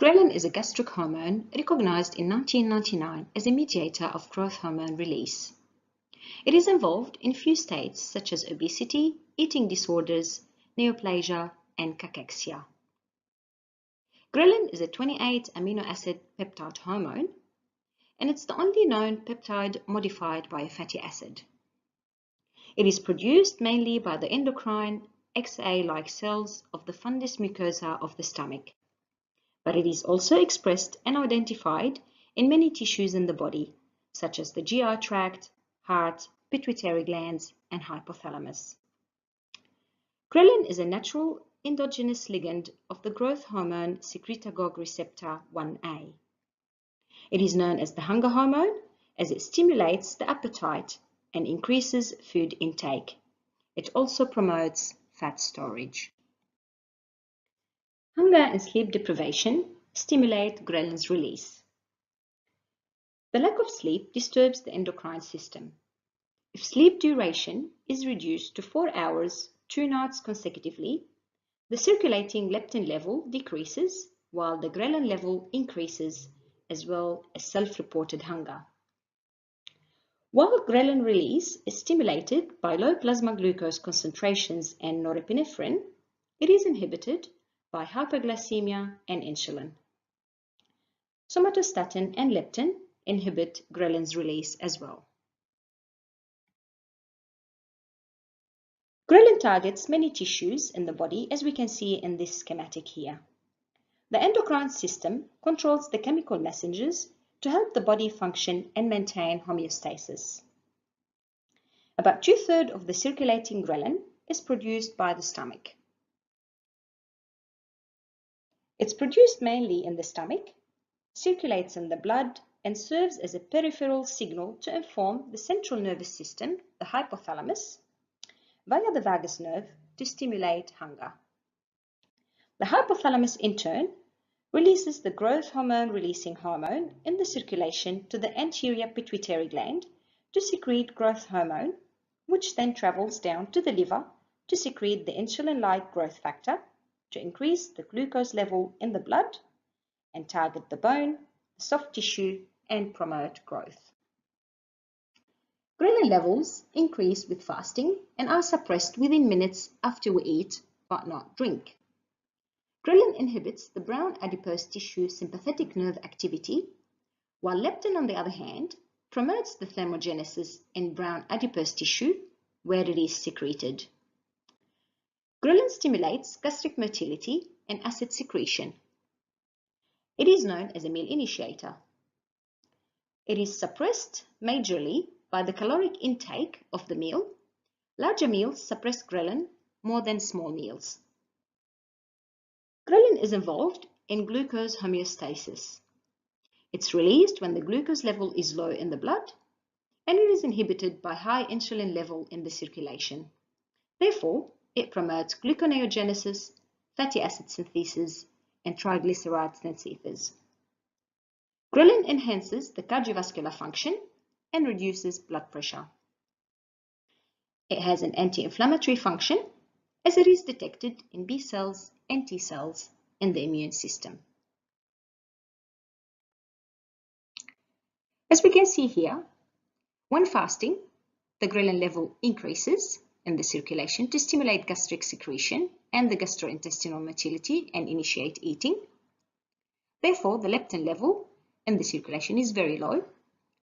Ghrelin is a gastric hormone recognized in 1999 as a mediator of growth hormone release. It is involved in few states such as obesity, eating disorders, neoplasia, and cachexia. Ghrelin is a 28 amino acid peptide hormone, and it's the only known peptide modified by a fatty acid. It is produced mainly by the endocrine XA-like cells of the fundus mucosa of the stomach, but it is also expressed and identified in many tissues in the body, such as the GI tract, heart, pituitary glands, and hypothalamus. Ghrelin is a natural endogenous ligand of the growth hormone secretagogue receptor 1A. It is known as the hunger hormone as it stimulates the appetite and increases food intake. It also promotes fat storage. Hunger and sleep deprivation stimulate ghrelin's release. The lack of sleep disturbs the endocrine system. If sleep duration is reduced to 4 hours, 2 nights consecutively, the circulating leptin level decreases while the ghrelin level increases, as well as self-reported hunger. While ghrelin release is stimulated by low plasma glucose concentrations and norepinephrine, it is inhibited by hyperglycemia and insulin. Somatostatin and leptin inhibit ghrelin's release as well. Ghrelin targets many tissues in the body, as we can see in this schematic here. The endocrine system controls the chemical messengers to help the body function and maintain homeostasis. About 2/3 of the circulating ghrelin is produced by the stomach. It's produced mainly in the stomach, circulates in the blood, and serves as a peripheral signal to inform the central nervous system, the hypothalamus, via the vagus nerve to stimulate hunger. The hypothalamus in turn releases the growth hormone releasing hormone in the circulation to the anterior pituitary gland to secrete growth hormone, which then travels down to the liver to secrete the insulin-like growth factor to increase the glucose level in the blood and target the bone, the soft tissue, and promote growth. Ghrelin levels increase with fasting and are suppressed within minutes after we eat but not drink. Ghrelin inhibits the brown adipose tissue sympathetic nerve activity, while leptin, on the other hand, promotes the thermogenesis in brown adipose tissue where it is secreted. Ghrelin stimulates gastric motility and acid secretion. It is known as a meal initiator. It is suppressed majorly by the caloric intake of the meal. Larger meals suppress ghrelin more than small meals. Ghrelin is involved in glucose homeostasis. It's released when the glucose level is low in the blood, and it is inhibited by high insulin level in the circulation. Therefore, it promotes gluconeogenesis, fatty acid synthesis, and triglyceride synthesis. Ghrelin enhances the cardiovascular function and reduces blood pressure. It has an anti-inflammatory function as it is detected in B cells and T cells in the immune system. As we can see here, when fasting, the ghrelin level increases in the circulation to stimulate gastric secretion and the gastrointestinal motility and initiate eating. Therefore, the leptin level in the circulation is very low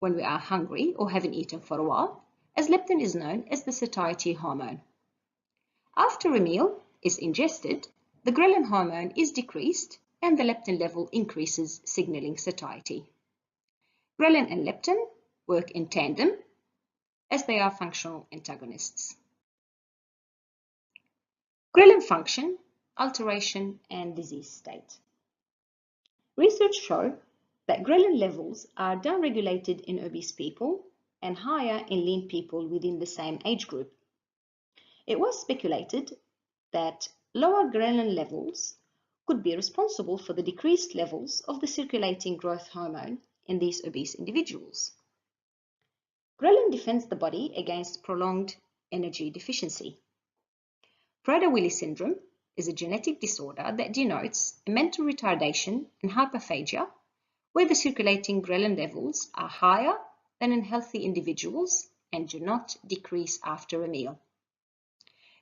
when we are hungry or haven't eaten for a while, as leptin is known as the satiety hormone. After a meal is ingested, the ghrelin hormone is decreased and the leptin level increases, signaling satiety. Ghrelin and leptin work in tandem as they are functional antagonists. Ghrelin function, alteration, and disease state. Research show that ghrelin levels are downregulated in obese people and higher in lean people within the same age group. It was speculated that lower ghrelin levels could be responsible for the decreased levels of the circulating growth hormone in these obese individuals. Ghrelin defends the body against prolonged energy deficiency. Prader-Willi syndrome is a genetic disorder that denotes a mental retardation and hyperphagia, where the circulating ghrelin levels are higher than in healthy individuals and do not decrease after a meal.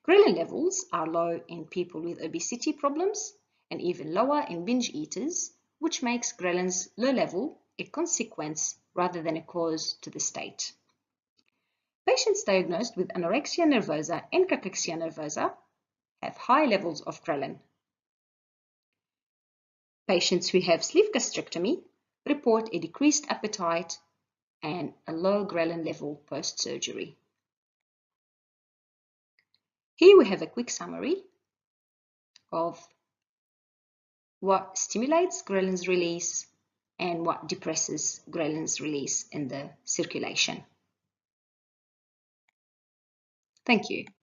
Ghrelin levels are low in people with obesity problems and even lower in binge eaters, which makes ghrelin's low level a consequence rather than a cause to the state. Patients diagnosed with anorexia nervosa and cachexia nervosa have high levels of ghrelin. Patients who have sleeve gastrectomy report a decreased appetite and a low ghrelin level post-surgery. Here we have a quick summary of what stimulates ghrelin's release and what depresses ghrelin's release in the circulation. Thank you.